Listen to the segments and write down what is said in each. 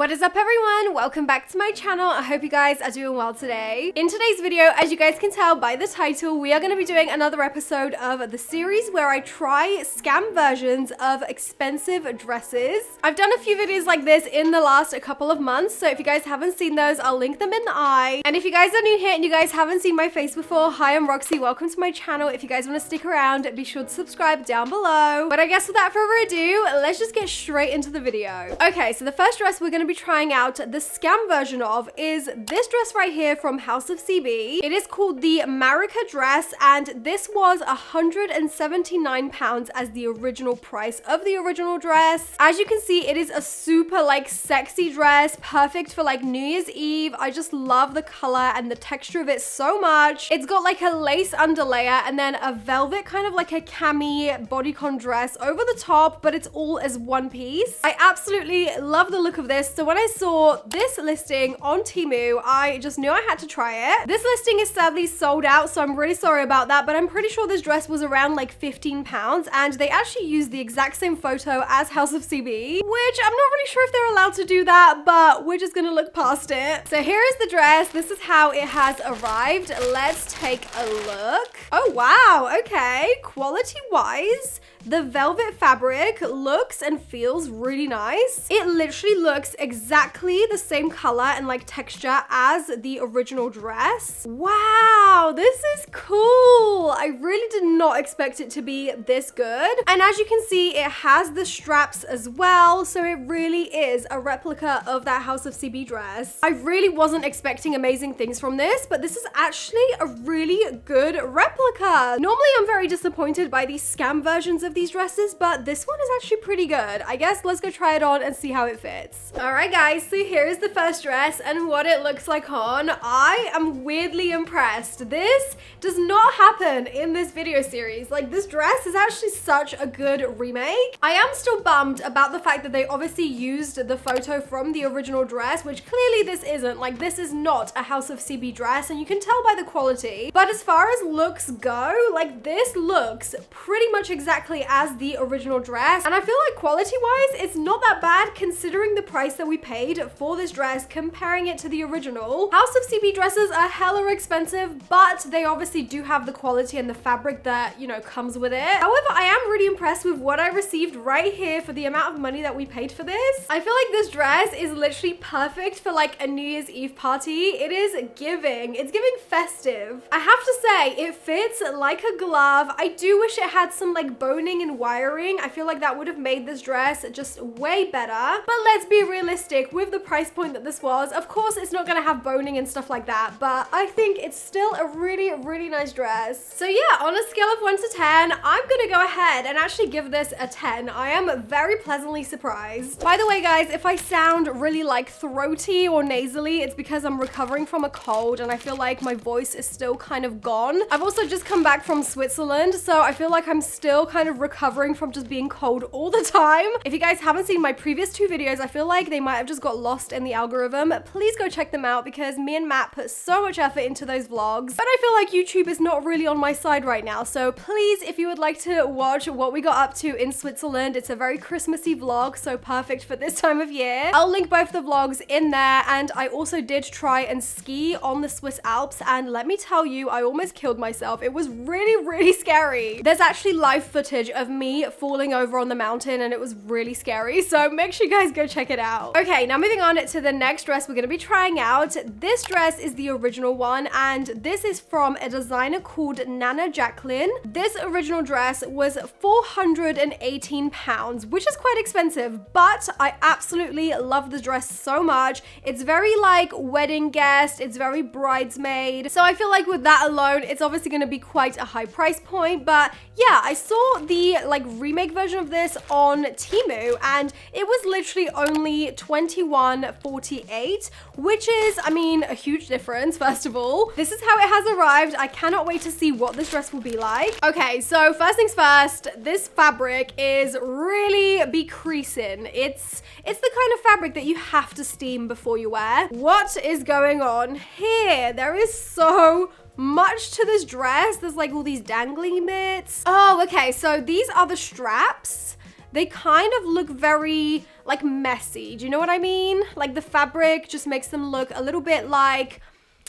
What is up everyone? Welcome back to my channel. I hope you guys are doing well today. In today's video, as you guys can tell by the title, we are going to be doing another episode of the series where I try scam versions of expensive dresses. I've done a few videos like this in the last couple of months, so if you guys haven't seen those, I'll link them in the eye. And if you guys are new here and you guys haven't seen my face before, hi, I'm Roxy. Welcome to my channel. If you guys want to stick around, be sure to subscribe down below. But I guess without further ado, let's just get straight into the video. Okay, so the first dress we're going to be trying out the scam version of is this dress right here from House of CB. It is called the Marika dress, and this was £179 as the original price of the original dress. As you can see, it is a super like sexy dress, perfect for like New Year's Eve. I just love the color and the texture of it so much. It's got like a lace underlayer and then a velvet kind of like a cami bodycon dress over the top, but it's all as one piece. I absolutely love the look of this. So when I saw this listing on Temu, I just knew I had to try it. This listing is sadly sold out, so I'm really sorry about that, but I'm pretty sure this dress was around like £15, and they actually used the exact same photo as House of CB, which I'm not really sure if they're allowed to do that, but we're just gonna look past it. So here is the dress. This is how it has arrived. Let's take a look. Oh wow, okay. Quality-wise, the velvet fabric looks and feels really nice. It literally looks exactly the same color and like texture as the original dress. Wow, this is cool. I really did not expect it to be this good. And as you can see, it has the straps as well, so it really is a replica of that House of CB dress. I really wasn't expecting amazing things from this, but this is actually a really good replica. Normally I'm very disappointed by these scam versions of these dresses, but this one is actually pretty good. I guess let's go try it on and see how it fits. All right guys, so here is the first dress and what it looks like on. I am weirdly impressed. This does not happen in this video series. Like, this dress is actually such a good remake. I am still bummed about the fact that they obviously used the photo from the original dress, which clearly this isn't. Like, this is not a House of CB dress, and you can tell by the quality. But as far as looks go, like, this looks pretty much exactly as the original dress, and I feel like quality-wise, it's not that bad considering the price that we paid for this dress, comparing it to the original. House of CB dresses are hella expensive, but they obviously do have the quality and the fabric that, you know, comes with it. However, I am really impressed with what I received right here for the amount of money that we paid for this. I feel like this dress is literally perfect for like a New Year's Eve party. It is giving. It's giving festive. I have to say, it fits like a glove. I do wish it had some like boning and wiring. I feel like that would have made this dress just way better. But let's be realistic with the price point that this was. Of course, it's not gonna have boning and stuff like that, but I think it's still a really, really nice dress. So yeah, on a scale of 1 to 10, I'm gonna go ahead and actually give this a 10. I am very pleasantly surprised. By the way, guys, if I sound really like throaty or nasally, it's because I'm recovering from a cold and I feel like my voice is still kind of gone. I've also just come back from Switzerland, so I feel like I'm still kind of recovering from just being cold all the time. If you guys haven't seen my previous 2 videos, I feel like they might have just got lost in the algorithm. Please go check them out because me and Matt put so much effort into those vlogs. But I feel like YouTube is not really on my side right now. So please, if you would like to watch what we got up to in Switzerland, it's a very Christmassy vlog, so perfect for this time of year. I'll link both the vlogs in there, and I also did try and ski on the Swiss Alps, and let me tell you, I almost killed myself. It was really, really scary. There's actually live footage of me falling over on the mountain, and it was really scary, so make sure you guys go check it out. Okay, now moving on to the next dress we're gonna be trying out. This dress is the original one, and this is from a designer called Nana Jacqueline. This original dress was £418, which is quite expensive, but I absolutely love the dress so much. It's very like wedding guest, it's very bridesmaid, so I feel like with that alone, it's obviously gonna be quite a high price point. But yeah, I saw the like remake version of this on Temu, and it was literally only $21.48, which is, I mean, a huge difference. First of all, this is how it has arrived. I cannot wait to see what this dress will be like. Okay, so first things first, this fabric is really decreasing. It's the kind of fabric that you have to steam before you wear. What is going on here? There is so much to this dress. There's like all these dangling bits. Oh, okay, so these are the straps. They kind of look very like messy. Do you know what I mean? Like the fabric just makes them look a little bit like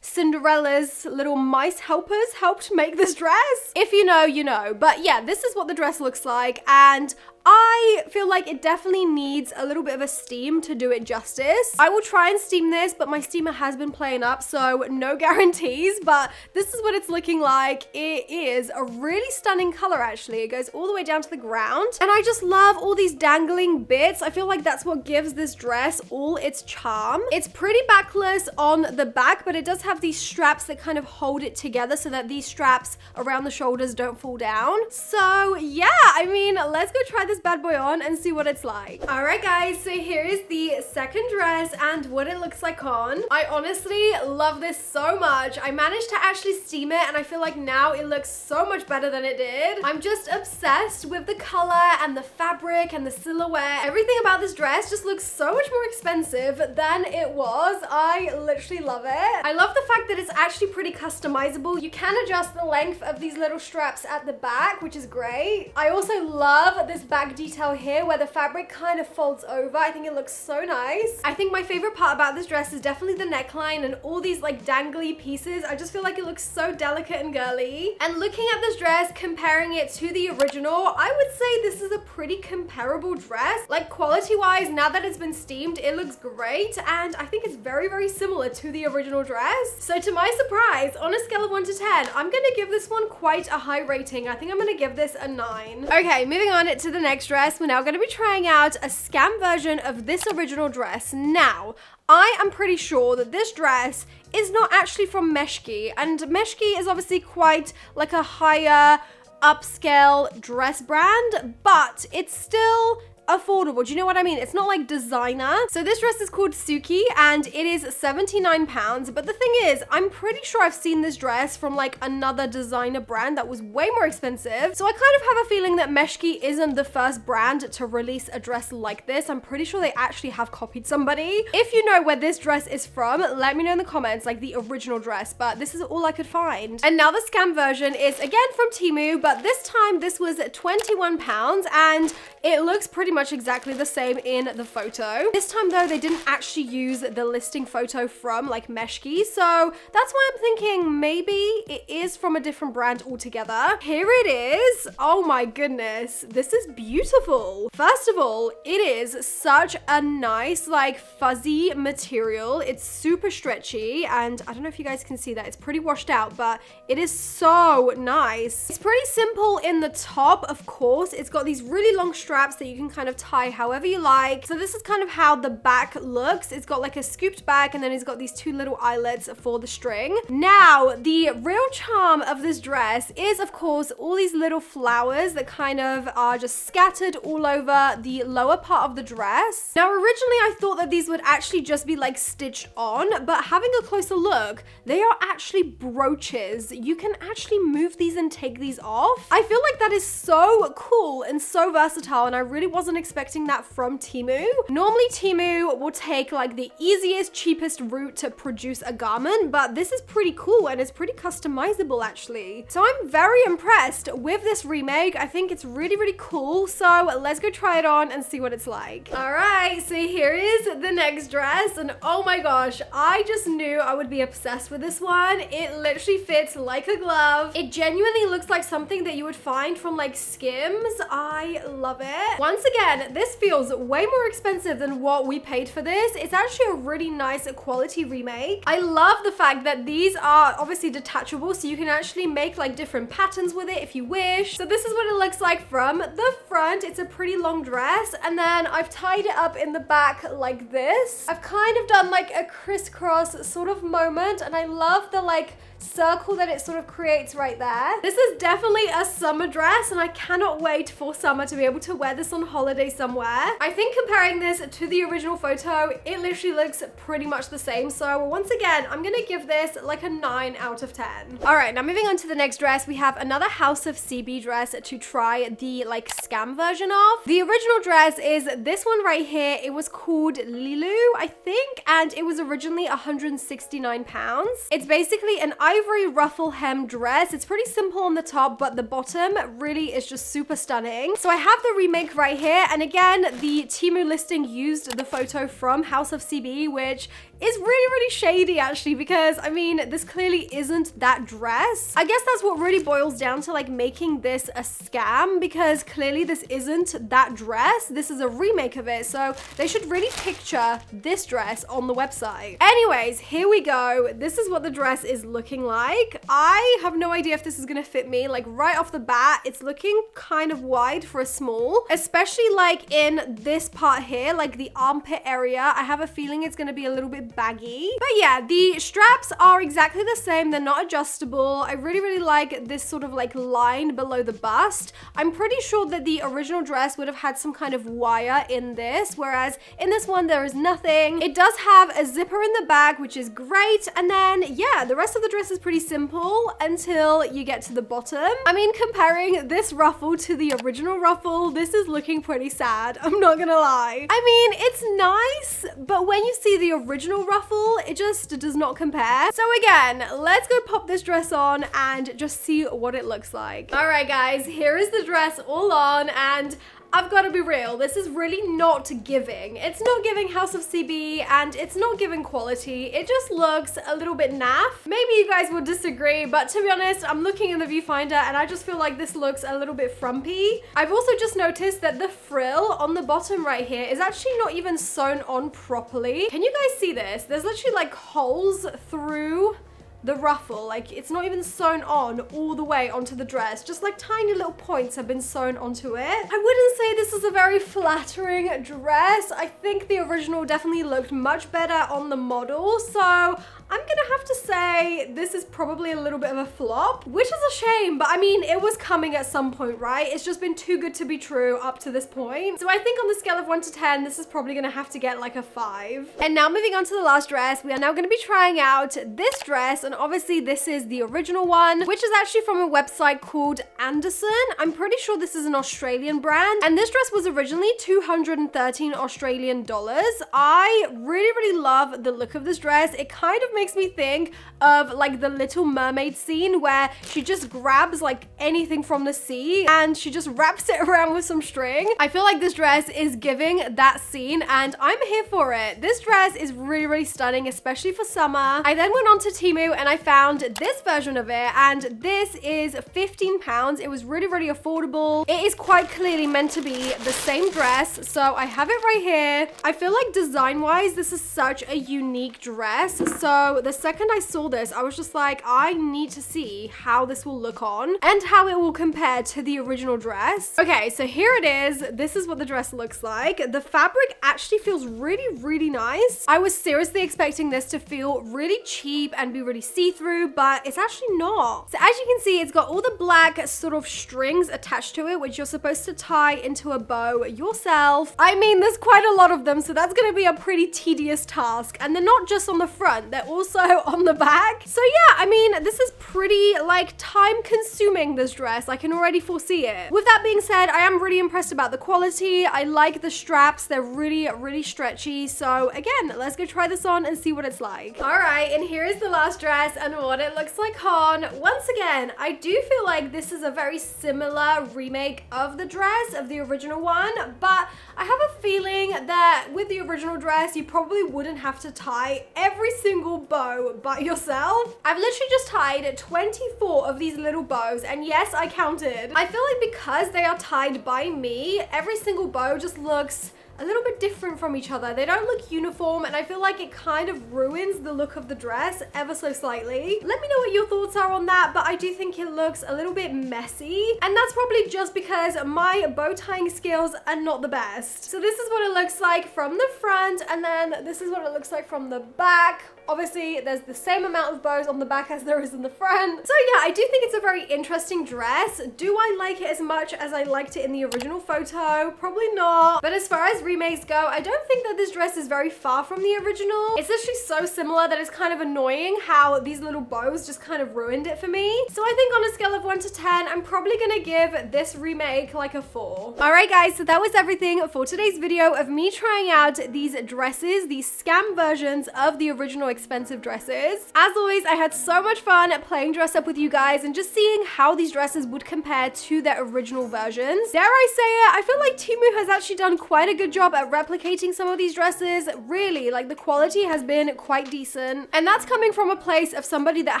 Cinderella's little mice helpers helped make this dress. If you know, you know. But yeah, this is what the dress looks like, and I feel like it definitely needs a little bit of a steam to do it justice. I will try and steam this, but my steamer has been playing up, so no guarantees, but this is what it's looking like. It is a really stunning color, actually. It goes all the way down to the ground, and I just love all these dangling bits. I feel like that's what gives this dress all its charm. It's pretty backless on the back, but it does have these straps that kind of hold it together so that these straps around the shoulders don't fall down. So yeah, I mean, let's go try this bad boy on and see what it's like. All right, guys, so here is the second dress and what it looks like on. I honestly love this so much. I managed to actually steam it, and I feel like now it looks so much better than it did. I'm just obsessed with the color and the fabric and the silhouette. Everything about this dress just looks so much more expensive than it was. I literally love it. I love the fact that it's actually pretty customizable. You can adjust the length of these little straps at the back, which is great. I also love this back detail here where the fabric kind of folds over. I think it looks so nice. I think my favorite part about this dress is definitely the neckline and all these like dangly pieces. I just feel like it looks so delicate and girly. And looking at this dress, comparing it to the original, I would say this is a pretty comparable dress. Like quality wise, now that it's been steamed, it looks great, and I think it's very, very similar to the original dress. So to my surprise, on a scale of 1 to 10, I'm gonna give this one quite a high rating. I think I'm gonna give this a 9. Okay, moving on to the next dress. We're now going to be trying out a scam version of this original dress. Now, I am pretty sure that this dress is not actually from Meshki, and Meshki is obviously quite like a higher upscale dress brand, but it's still affordable. Do you know what I mean? It's not like designer. So this dress is called Suki, and it is £79. But the thing is, I'm pretty sure I've seen this dress from like another designer brand that was way more expensive. So I kind of have a feeling that Meshki isn't the first brand to release a dress like this. I'm pretty sure they actually have copied somebody. If you know where this dress is from, let me know in the comments, like the original dress, but this is all I could find. And now the scam version is again from Temu, but this time this was £21, and it looks pretty much exactly the same in the photo. This time though, they didn't actually use the listing photo from like Meshki, so that's why I'm thinking maybe it is from a different brand altogether. Here it is. Oh my goodness, this is beautiful. First of all, it is such a nice like fuzzy material. It's super stretchy, and I don't know if you guys can see that. It's pretty washed out, but it is so nice. It's pretty simple in the top, of course. It's got these really long straps that you can kind of tie however you like. So this is kind of how the back looks. It's got like a scooped back, and then it's got these two little eyelets for the string. Now, the real charm of this dress is, of course, all these little flowers that kind of are just scattered all over the lower part of the dress. Now, originally I thought that these would actually just be like stitched on, but having a closer look, they are actually brooches. You can actually move these and take these off. I feel like that is so cool and so versatile, and I really wasn't expecting that from Temu. Normally Temu will take like the easiest, cheapest route to produce a garment, but this is pretty cool and it's pretty customizable actually. So I'm very impressed with this remake. I think it's really, really cool. So let's go try it on and see what it's like. All right, so here is the next dress, and oh my gosh, I just knew I would be obsessed with this one. It literally fits like a glove. It genuinely looks like something that you would find from like Skims. I love it. Once again, this feels way more expensive than what we paid for this. It's actually a really nice quality remake. I love the fact that these are obviously detachable, so you can actually make like different patterns with it if you wish. So this is what it looks like from the front. It's a pretty long dress, and then I've tied it up in the back like this. I've kind of done like a crisscross sort of moment, and I love the like circle that it sort of creates right there. This is definitely a summer dress, and I cannot wait for summer to be able to wear this on holiday somewhere. I think comparing this to the original photo, it literally looks pretty much the same. So once again, I'm gonna give this like a 9 out of 10. All right, now moving on to the next dress, we have another House of CB dress to try the like scam version of. The original dress is this one right here. It was called Lilu, I think, and it was originally £169. It's basically an ivory ruffle hem dress. It's pretty simple on the top, but the bottom really is just super stunning. So I have the remake right here, it. And again, the Temu listing used the photo from House of CB, which is really shady actually, because I mean, this clearly isn't that dress. I guess that's what really boils down to like making this a scam, because clearly this isn't that dress. This is a remake of it, so they should really picture this dress on the website. Anyways, here we go. This is what the dress is looking like. I have no idea if this is gonna fit me. Like right off the bat, it's looking kind of wide for a small, especially like in this part here, like the armpit area. I have a feeling it's gonna be a little bit baggy. But yeah, the straps are exactly the same. They're not adjustable. I really like this sort of like line below the bust. I'm pretty sure that the original dress would have had some kind of wire in this, whereas in this one there is nothing. It does have a zipper in the back, which is great. And then yeah, the rest of the dress is pretty simple until you get to the bottom. I mean, comparing this ruffle to the original ruffle, this is looking pretty sad. I'm not gonna lie. I mean, it's nice, but when you see the original ruffle, it just does not compare. So again, let's go pop this dress on and just see what it looks like. All right, guys, here is the dress all on, and I've got to be real, this is really not giving. It's not giving House of CB, and it's not giving quality. It just looks a little bit naff. Maybe you guys will disagree, but to be honest, I'm looking in the viewfinder and I just feel like this looks a little bit frumpy. I've also just noticed that the frill on the bottom right here is actually not even sewn on properly. Can you guys see this? There's literally like holes through the ruffle. Like it's not even sewn on all the way onto the dress, just like tiny little points have been sewn onto it. I wouldn't say this is a very flattering dress. I think the original definitely looked much better on the model, so I'm gonna have to say this is probably a little bit of a flop, which is a shame, but I mean, it was coming at some point, right? It's just been too good to be true up to this point. So I think on the scale of 1 to 10, this is probably gonna have to get like a 5. And now moving on to the last dress, we are now gonna be trying out this dress, and obviously this is the original one, which is actually from a website called Anderson. I'm pretty sure this is an Australian brand, and this dress was originally 213 Australian dollars. I really love the look of this dress. It kind of makes me think of like the Little Mermaid scene where she just grabs like anything from the sea and she just wraps it around with some string. I feel like this dress is giving that scene, and I'm here for it. This dress is really stunning, especially for summer. I then went on to Temu and I found this version of it, and this is £15. It was really affordable. It is quite clearly meant to be the same dress, so I have it right here. I feel like design-wise, this is such a unique dress, so the second I saw this, I was just like, I need to see how this will look on and how it will compare to the original dress. Okay, so here it is. This is what the dress looks like. The fabric actually feels really nice. I was seriously expecting this to feel really cheap and be really see-through, but it's actually not. So as you can see, it's got all the black sort of strings attached to it, which you're supposed to tie into a bow yourself. I mean, there's quite a lot of them, so that's gonna be a pretty tedious task. And they're not just on the front, they're also on the back. So yeah, I mean, this is pretty like time consuming, this dress. I can already foresee it. With that being said, I am really impressed about the quality. I like the straps. They're really stretchy. So again, let's go try this on and see what it's like. All right, and here is the last dress and what it looks like on. Once again, I do feel like this is a very similar remake of the dress, of the original one, but I have a feeling that with the original dress, you probably wouldn't have to tie every single bow by yourself. I've literally just tied 24 of these little bows, and yes, I counted. I feel like because they are tied by me, every single bow just looks a little bit different from each other. They don't look uniform, and I feel like it kind of ruins the look of the dress ever so slightly. Let me know what your thoughts are on that, but I do think it looks a little bit messy, and that's probably just because my bow tying skills are not the best. So this is what it looks like from the front, and then this is what it looks like from the back. Obviously, there's the same amount of bows on the back as there is in the front. So yeah, I do think it's a very interesting dress. Do I like it as much as I liked it in the original photo? Probably not. But as far as as remakes go, I don't think that this dress is very far from the original. It's literally so similar that it's kind of annoying how these little bows just kind of ruined it for me. So I think on a scale of 1 to 10, I'm probably gonna give this remake like a 4. Alright guys, so that was everything for today's video of me trying out these dresses, these scam versions of the original expensive dresses. As always, I had so much fun playing dress up with you guys and just seeing how these dresses would compare to their original versions. Dare I say it, I feel like Temu has actually done quite a good job at replicating some of these dresses. Really, like the quality has been quite decent. And that's coming from a place of somebody that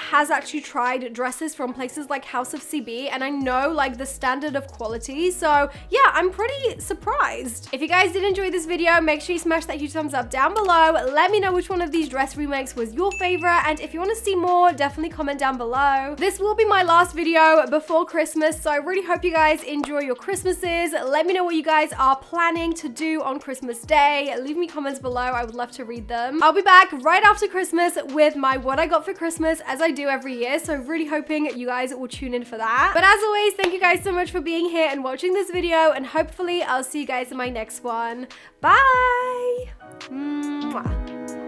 has actually tried dresses from places like House of CB, and I know like the standard of quality. So yeah, I'm pretty surprised. If you guys did enjoy this video, make sure you smash that huge thumbs up down below. Let me know which one of these dress remakes was your favorite, and if you want to see more, definitely comment down below. This will be my last video before Christmas, so I really hope you guys enjoy your Christmases. Let me know what you guys are planning to do on Christmas Day. Leave me comments below. I would love to read them. I'll be back right after Christmas with my what I got for Christmas, as I do every year, so really hoping you guys will tune in for that. But as always, thank you guys so much for being here and watching this video, and hopefully I'll see you guys in my next one. Bye! Mwah.